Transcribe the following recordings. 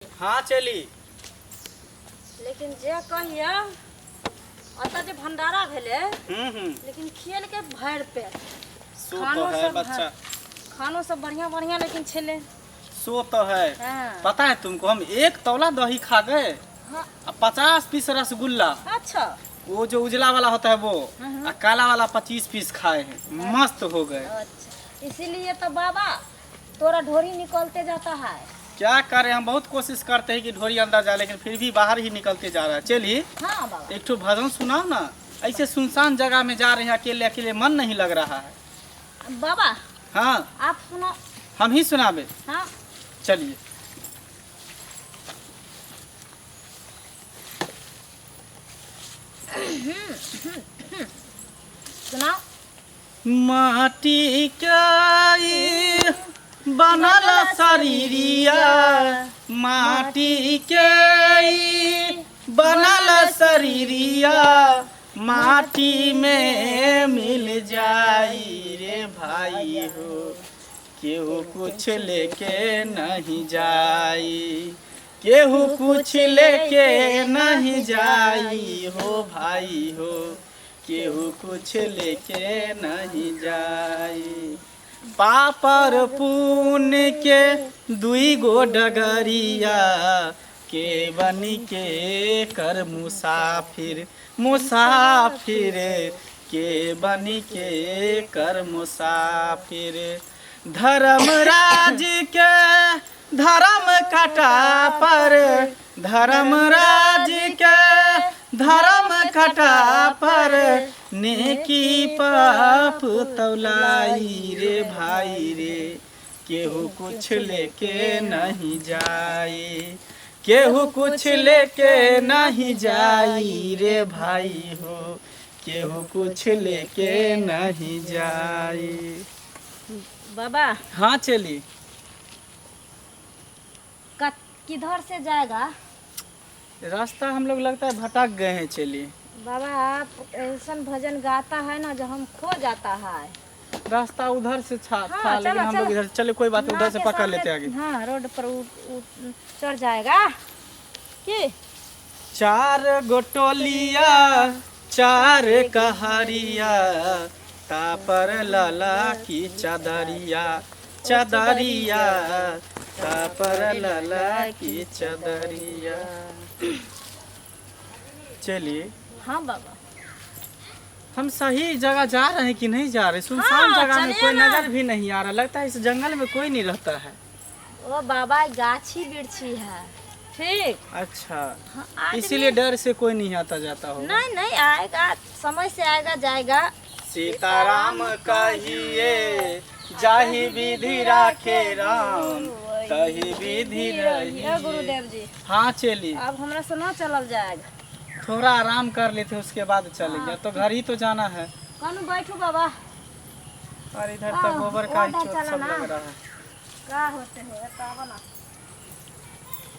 हाँ चली। लेकिन जे कहिए अतः जे भंडारा भेले लेकिन खेल के भर पेट सो तो है बच्चा। खानो सब बढ़िया बढ़िया लेकिन छेले। सो तो है। हाँ। पता है तुमको हम 1 तौला दही खा गए। हाँ। 50 पीस रसगुल्ला। अच्छा। वो जो उजला वाला होता है वो और काला वाला 25 पीस खाए हैं। मस्त हो गए। अच्छा इसीलिए तो बाबा तोरा ढोरी निकलते जाता है। क्या करें, हम बहुत कोशिश करते हैं कि ढोरी अंदर जाए लेकिन फिर भी बाहर ही निकलते जा रहा है। चलिए हाँ बाबा। एक ठो भजन सुनाओ ना। ऐसे सुनसान जगह में जा रहे हैं, अकेले अकेले मन नहीं लग रहा है। बाबा हाँ आप सुनो। हम ही सुनाबे। हाँ चलिए। सुनाओ। माटी के बनल शरीरिया, माटी के बनल शरीरिया, माटी में मिल जाई रे भाई हो। केहू कुछ लेके नहीं जाई, केहू कुछ लेके नहीं जाई हो भाई हो। केहू कुछ लेके नहीं जाई। पापर पुण्य के 2 गो डगरिया, के बनी के कर मुसाफिर, मुसाफिर के बनी के कर मुसाफिर। धर्मराज के धर्म कटा पर, धर्मराज के धर्म कटा पर, नेकी पाप तौलाई रे भाई रे। केहू कुछ लेके नहीं जाई, केहू कुछ लेके नहीं जाई रे भाई हो। केहू कुछ लेके नहीं जाई। बाबा हाँ चली। किधर से जाएगा? रास्ता हम लोग लगता है भटक गए हैं। चलिए। बाबा आप ऐसा भजन गाता है ना जो हम खो जाता है। रास्ता उधर से था हाँ, लेकिन हम लोग इधर चले। कोई बात नहीं, उधर से पकड़ लेते आगे। हाँ रोड पर चढ़ जाएगा कि 4 गोटोलिया 4 कहरिया, तापर लाला की चादरिया, चादरिया तापर लाला की चादरिया। चलिए। हाँ बाबा हम सही जगह जा रहे हैं कि नहीं जा रहे? सुनसान हाँ, जगह में चलिए कोई ना। नजर भी नहीं आ रहा। लगता है इस जंगल में कोई नहीं रहता है। ओ बाबा गाछी बिरछी है। ठीक। अच्छा हाँ, आदमी- इसीलिए डर से कोई नहीं आता जाता होगा। नहीं नहीं आएगा, समय से आएगा जाएगा। सीताराम कहिए जाहि विधि राखे राम, तही विधि रही। गुरुदेव जी हाँ चली। अब हमरा से न चलल जाएगा। थोड़ा आराम कर लेते उसके बाद चलेंगे। तो घर ही तो जाना है। कौन बैठू बाबा? और इधर तो गोबर का ही चोट सब लग रहा है। का होते है बताओ ना।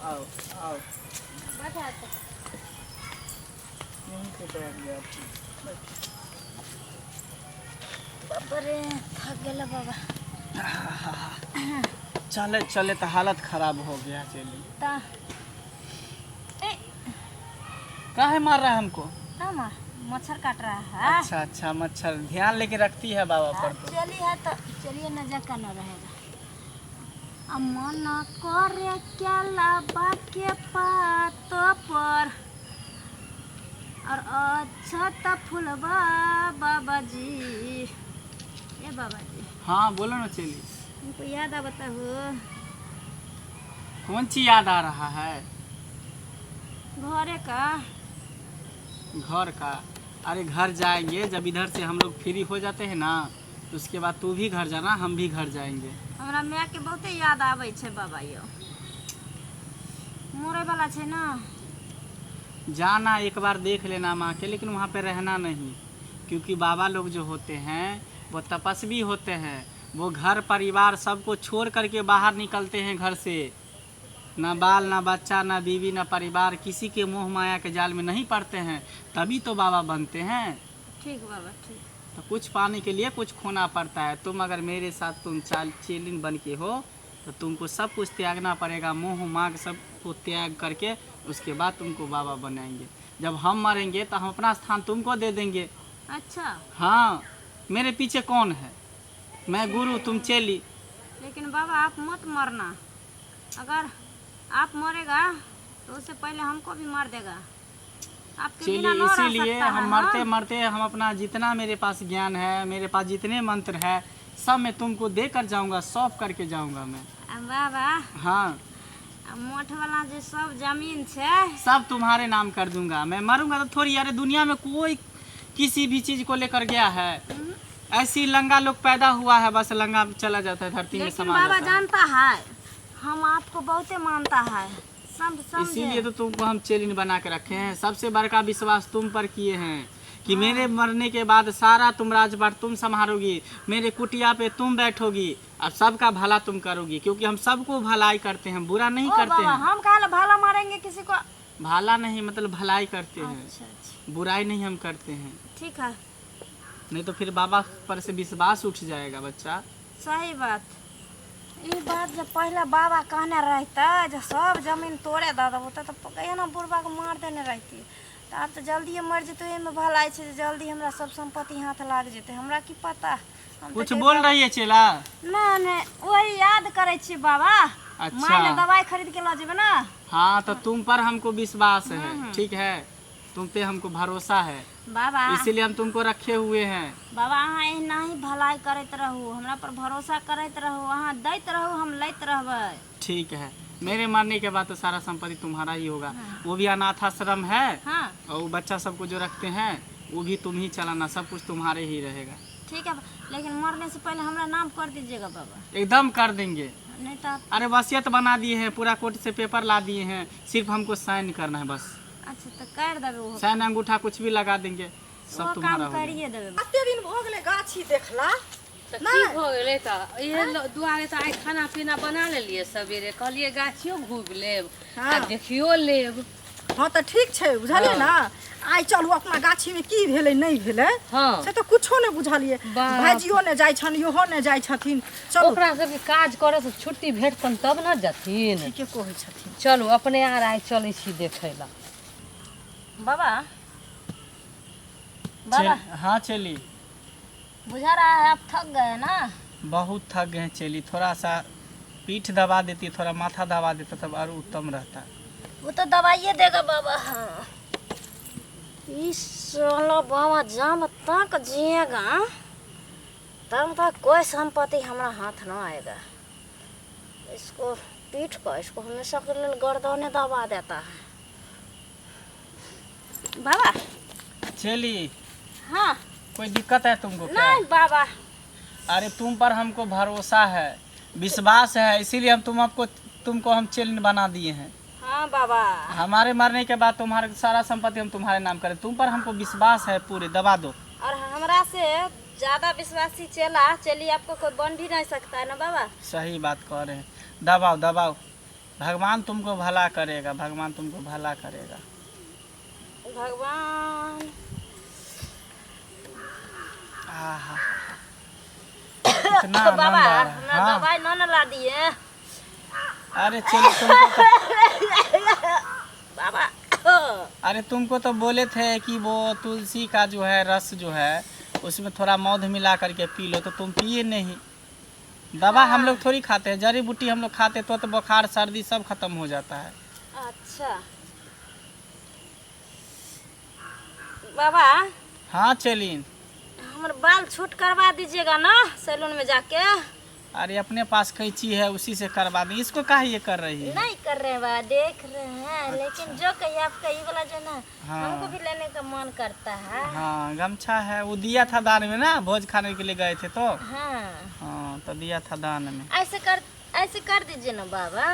आओ आओ बैठा तो। यहीं पे बैठ गया। बाबा रे थक गेला बाबा। चले चले तो हालत खराब हो गया। चलिए। ता काहे मार रहा है हमको? मामा मच्छर काट रहा है। अच्छा अच्छा मच्छर ध्यान लेके रखती है बाबा पर तो। चलिए है तो चलिए नजर का न रहेगा। मन करे क्या लाबा के पात पर और अच्छा त फूलबा बाबा जी। ए बाबा जी हाँ बोलो ना। चलिए। हमको याद आ बताओ। कौन सी याद आ रहा है? घरे का। घर का? अरे घर जाएंगे जब इधर से हम लोग फ्री हो जाते हैं ना, तो उसके बाद तू भी घर जाना, हम भी घर जाएंगे। हमरा माँ के बहुते याद आवे छे बाबा। यो मोरे वाला छे ना। जाना एक बार देख लेना माँ के, लेकिन वहाँ पे रहना नहीं। क्योंकि बाबा लोग जो होते हैं वो तपस्वी होते हैं। वो घर परिवार सबको छोड़ करके बाहर निकलते हैं घर से। ना बाल ना बच्चा ना बीवी ना परिवार, किसी के मोह माया के जाल में नहीं पड़ते हैं। तभी तो बाबा बनते हैं। ठीक बाबा ठीक। तो कुछ पाने के लिए कुछ खोना पड़ता है। तुम अगर मेरे साथ तुम चेलिन बन के हो तो तो तुमको सब कुछ त्यागना पड़ेगा, मोह माग सब को त्याग करके उसके बाद तुमको बाबा बनाएंगे। जब हम मरेंगे तो हम अपना स्थान तुमको दे देंगे। अच्छा, हाँ, मेरे पीछे कौन है? मैं गुरु, तुम चेली। लेकिन बाबा आप मत मरना। अगर आप मरेगा तो उससे पहले हमको भी मार देगा। आपके बिना चलिए, न रह इसीलिए सकता हम है, मरते हाँ? मरते हम अपना जितना मेरे पास ज्ञान है, मेरे पास जितने मंत्र है, सब मैं तुमको दे कर जाऊँगा, सौंप करके जाऊँगा मैं। बाबा हाँ, मोठ वाला जो सब जमीन है सब तुम्हारे नाम कर दूंगा। मैं मरूंगा तो थोड़ी, अरे दुनिया में कोई किसी भी चीज़ को लेकर गया है? ऐसी लंगा लोग पैदा हुआ है, बस लंगा चला जाता है, धरती में लेकिन समा बाबा जाता है। जानता है हम आपको बहुते मानता है, सब इसीलिए समझे। तो तुमको हम चेलिन बना के रखे हैं। सबसे बड़का विश्वास तुम पर किए हैं कि मेरे मरने के बाद सारा तुम राजपाट तुम संभालोगी, मेरे कुटिया पे तुम बैठोगी, अब सबका भला तुम करोगी, क्योंकि हम सबको भलाई करते हैं, बुरा नहीं ओ करते बाबा, हैं। हम काहे भाला मारेंगे किसी को? भला नहीं मतलब भलाई करते हैं, अच्छा अच्छा, बुराई नहीं हम करते हैं। ठीक है, नहीं तो फिर बाबा पर से विश्वास उठ जाएगा बच्चा। सही बात। ये बात जब पहले बाबा कहने रहता जो सब जमीन तोड़े दादा होता तो कहिए ना बुढ़बा को मार देने रहती। तो आप तो जल्दी मर जेते, एहिमे भलाई छै जे जल्दी हमरा सब संपत्ति हाथ लाग जेते। हमरा की पता, हम कुछ तो बोल रही है चेला? नहीं वही याद करे छी बाबा। अच्छा। माँ ले दवाई खरीद के ला जेबे ना। हाँ, तो तुम पर हमको विश्वास है, ठीक है, तुम पे हमको भरोसा है, बाबा इसीलिए हम तुमको रखे हुए हैं। बाबा अहाँ एहिना ही भलाई करते रहू, हमरा पर भरोसा करते रहू, अहाँ दैत रहू, हम लैत रहबै। ठीक है, मेरे मरने के बाद तो सारा संपत्ति तुम्हारा ही होगा। वो भी अनाथ आश्रम है, हाँ और वो बच्चा सबको जो रखते हैं वो भी तुम ही चलाना, सब कुछ तुम्हारे ही रहेगा। ठीक है, लेकिन मरने से पहले हमरा नाम कर दीजिएगा बाबा। एकदम कर देंगे। नहीं तो अरे वसीयत बना दिए हैं, पूरा कोर्ट से पेपर ला दिए हैं, सिर्फ हमको साइन करना है बस। अच्छा तो कर देबे वो साइन अंगूठा कुछ भी लगा देंगे, सब वो तुम्हारा काम होगा। करिए देबे। कते दिन भ गेलै गाछी देखला तो की हो गेलै तऽ इहे दुआरे तऽ आइ खाना पीना बना लेलियै सवेरे, कहलियै गाछियो घूमि लेब आ देखियो लेब। हाँ तऽ ठीक छै, बुझलियै ना। आइ चलू अपना गाछी में की भेलै नहीं भेलै हाँ से तो कुछो नहीं बुझलियै। बाप। भाइजियो ने जाइ छन, इहो ने जाइ छथिन। चलू, ओकरा सबके काज करऽ से छुट्टी भेटतन तब न जथिन। ठीके कहै छथिन। चलू अपने आर आइ चलै छी देखै लए। बाबा बाबा हाँ चली, बुझा रहा है आप थक गए ना। बहुत थक गए हैं चली, थोड़ा सा पीठ दबा देती, थोड़ा माथा दबा देता तब और उत्तम रहता। वो तो दवाइए देगा बाबा। हाँ इस साला बाबा जब तक जिएगा तब तक कोई संपत्ति हमारा हाथ न आएगा। इसको पीठ पर इसको हमेशा के लिए गर्दने दबा देता है बाबा। चली, हाँ कोई दिक्कत है तुमको क्या? नहीं बाबा, अरे तुम पर हमको भरोसा है, विश्वास है, इसीलिए हम तुमको हम चेलिन बना दिए हैं। हाँ बाबा। हमारे मरने के बाद तुम्हारे सारा संपत्ति हम तुम्हारे नाम करें, तुम पर हमको विश्वास है पूरे, दबा दो। और हमरा से ज्यादा विश्वासी चेला चली आपको कोई बन भी नहीं सकता है ना बाबा। सही बात कह रहे हैं, दबाओ दबाओ, भगवान तुमको भला करेगा, भगवान तुमको भला करेगा। भगवान आहा, इतना बाबा आनंद आ रहा है। हमरा हाँ, दवाई न ला दिए अरे चलो तुमको बाबा। अरे तुमको तो बोले थे कि वो तुलसी का जो है रस जो है उसमें थोड़ा मौध मिला करके पी लो, तो तुम पिए नहीं। दवा हम लोग थोड़ी खाते हैं, जड़ी बूटी हम लोग खाते तो बुखार सर्दी सब खत्म हो जाता है। अच्छा बाबा, हाँ चलिन, हमारे बाल छोट करवा दीजिएगा ना सैलून में जाके। अरे अपने पास कैंची है उसी से करवा दें, इसको काहे ये कर रही है? नहीं कर रहे हैं बा, देख रहे हैं, लेकिन जो कहिए आपका ये वाला जो ना हाँ। हमको भी लेने का मन करता है। हाँ गमछा है, वो दिया था दान में ना, भोज खाने के लिए गए थे तो हाँ हाँ तो दिया था दान में। ऐसे कर दीजिए ना बाबा।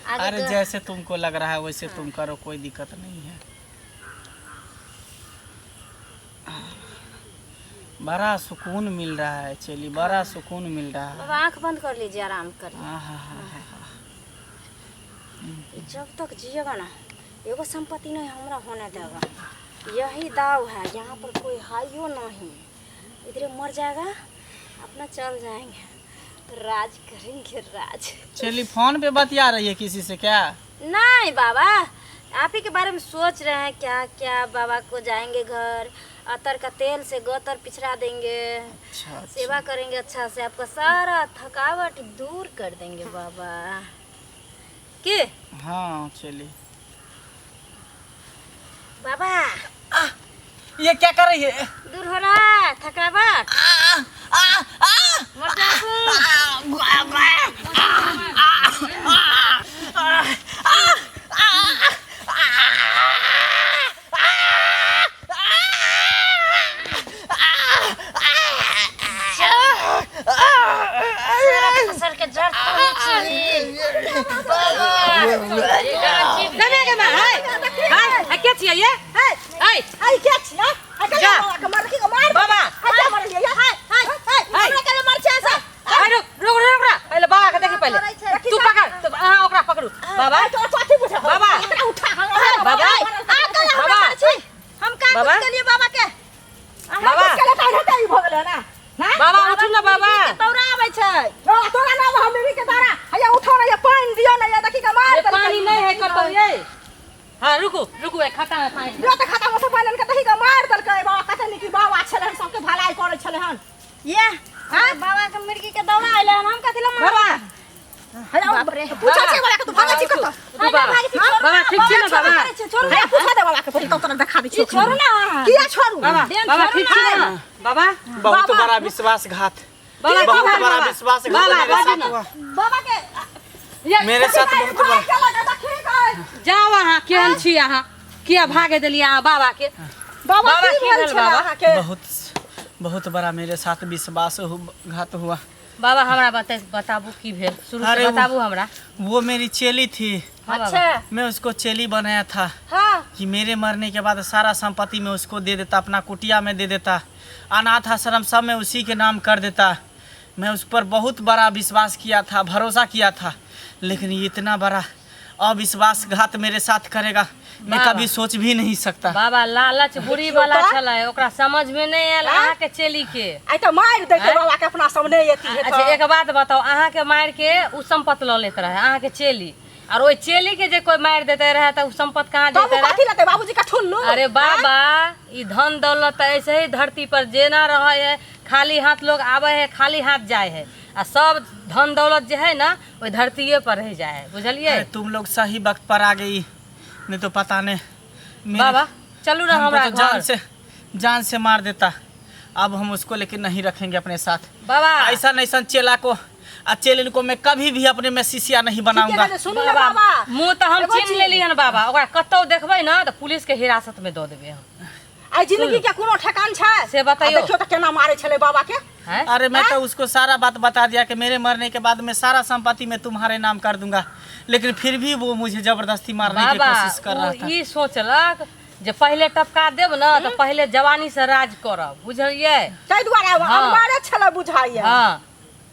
आगे अरे तो- जैसे तुमको लग रहा है वैसे तुम करो, कोई दिक्कत नहीं है। बड़ा सुकून मिल रहा है चली, बड़ा सुकून मिल रहा है। बाबा आंख बंद कर लीजिए, आराम करिए। आहा, जब तक जिएगा ना एगो संपत्ति नहीं हमरा होने देगा। यही दाव है, यहाँ पर कोई हाइयो नहीं। इधर मर जाएगा अपना चल जाएंगे, राज करेंगे राज। चलिए फोन पे बतिया रही है किसी से क्या? नहीं बाबा, आप ही के बारे में सोच रहे हैं क्या क्या। बाबा को जाएंगे घर, अतर का तेल से गोतर पिछड़ा देंगे, अच्छा सेवा करेंगे अच्छा से, आपका सारा थकावट दूर कर देंगे बाबा के। हाँ चलिए। बाबा ये क्या कर रही है? दूर हो रहा है थकावट। मर जाओ। फसल के जड़ तोड़नी चाहिए। बाबा दबे के मार हाय क्या छिए ये हाय आई क्या छिया जा। कमर की कमार बाबा क्या मार लिया हाय हाय हाय हमरा के मार छे से हाय रुक पहले बाबा के देखी पहले तू पकड़ तो हां ओकरा पकड़ू बाबा तो पाछी बुझा बाबा उठा बाबा बाबा हम का बाबा के लिए बाबा के बाबा चले त हटा ही भगले ना बाबा उठू ना बाबा तौरा आबै छै तोरा ना हम भी के तारा हया उठो ना ये पानी दियो ना ये देखी के मार ये पानी नहीं है कतो ये हां रुकू एक खाता में पानी यो त खाता में से पानी के देखी के मार दल के बाबा कते नि की बाबा छले सबके भलाई करे छले हन ये हां बाबा के मिर्गी के दौड़ा आइले हम कथि ल बाबा हया पूछा छै बाबा के तो भागा छी कत बाबा ठीक छै ना बाबा छोड़ ना पूछा दे बाबा के परी तो तोरा देखा दी छोड़ू ना। किया छोड़ू बाबा ठीक छै ना बाबा बहुत बड़ा विश्वासघात, बाबा बहुत बड़ा विश्वासघात मेरे साथ हुआ। बाबा के मेरे साथ बहुत बड़ा। जाओ वहां केहन छी अहाँ किया भागे देलिए अहाँ बाबा के बाबा बाबा की की भेल भेल छे बाबा? अहाँ के बहुत बड़ा मेरे साथ विश्वासघात हुआ। बाबा हमरा बताबू की भेल शुरू अरे से वो- बताबू हमरा। वो मेरी चेली थी, हाँ बाबा। अच्छा मैं उसको चेली बनाया था हां कि मेरे मरने के बाद सारा संपत्ति मैं उसको दे देता, अपना कुटिया में दे देता, अनाथ आश्रम सब मैं उसी के नाम कर देता। मैं उस पर बहुत बड़ा विश्वास किया था, भरोसा किया था, लेकिन ये इतना बड़ा अविश्वासघात मेरे साथ करेगा मैं बाबा। कभी सोच भी नहीं सकता। बाबा लालच बुरी वाला छलै ओकरा समझ में नहीं आयल अहाँ के चेली के। आई त मार दे के बाबा के अपना सामने एती है अच्छा एक बात बताओ अहाँ के मार के उ संपत्ति ल लेत रहे अहाँ के चेली और ओई चेली के जे कोई मार देते रहे त उ संपत्ति कहाँ बाबू देते रहे? कथी लेते बाबूजी का ठुल्लू अरे बाबा ई धन दौलत ऐसे ही धरती पर जेना रहे है खाली हाथ लोग आवे है खाली हाथ जाए है आ सब धन दौलत जे है ना वही धरतीये पर रह जाए है बुझलिए। अरे तुम लोग सही वक्त पर आ गई, नहीं तो पता नहीं बाबा चलू ना हमको हमरा तो घर। जान से मार देता। अब हम उसको लेकिन नहीं रखेंगे अपने साथ। बाबा ऐसा चेला को चेलिन को मैं कभी भी अपने में शिष्या नहीं बनाऊंगा। सुन ले बाबा मुंह तो हम एगो छीन चीज। लेली हन बाबा ओकरा कतौ देखबै ना तो पुलिस के हिरासत में दो देबे हम। आई जिंदगी के कोनो ठेकान छै से बताइयो। आ देखियो त केना मारे छले बाबा के हैं? अरे मैं तो उसको सारा बात बता दिया कि मेरे मरने के बाद मैं सारा संपत्ति में तुम्हारे नाम कर दूंगा, लेकिन फिर भी वो मुझे जबरदस्ती मारने की बाबा कोशिश कर रहा उ था। ई सोचलक जे पहले टपका देब ना तो पहले जवानी से राज करब बुझलिए। तै दुआरे हाँ। मारे छले बुझाइए हाँ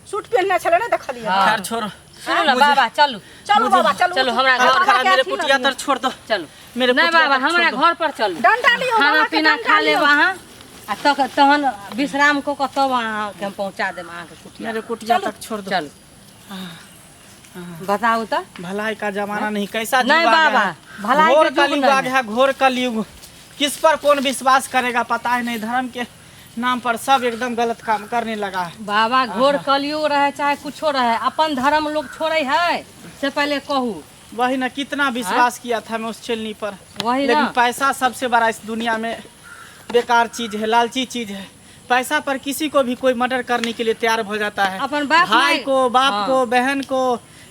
सूट पहनने छले ने देखलिए हाँ। खैर छोड़ो, सुनो ना बाबा चलू चलो बाबा चलो चलो हमरा हाथ घर खड़ा, मेरे कुटिया तर छोड़ दो। चलू मेरे नहीं कुटिया बाबा तक हमरा छोड़ दो। घर पर चलू डंडा लियो खाना बाबा के पीना डंडा खा लेब लियो। अहाँ आ तहन विश्राम को तब अहाँ के हम पहुँचा देब अहाँ के कुटिया। मेरे कुटिया तक छोड़ दो। चलू बताओ तो भलाई का जमाना नहीं, कैसा नहीं युग आ गया बाबा, है। भलाई घोर के युग कलयुग नहीं आ गया है, घोर कलयुग। किस पर कौन विश्वास करेगा पता ही नहीं, धर्म के नाम पर सब एकदम गलत काम करने लगा है। बाबा घोर कलयुग रहे चाहे कुछो रहे अपन धर्म लोग छोड़े है से पहले कहू। वही ना, कितना विश्वास किया था मैं उस चेलनी पर, वही लेकिन ना पैसा सबसे बड़ा इस दुनिया में बेकार चीज है, लालची चीज है। पैसा पर किसी को भी कोई मर्डर करने के लिए तैयार हो जाता है। अपन बाप भाई माई- को, बाप हाँ। को, बहन को,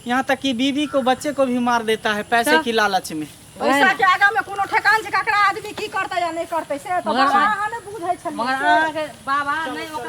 यहाँ तक कि बीवी को, बच्चे को भी मार देता है पैसे तो? की लालच में। पैसा के आगा में कोनो ठेकान छै ककरा आदमी की करतै या नहीं करतै से तो मगर- बाबा अहाँ ने बुझै छलिए मगर अहाँ के बाबा नहीं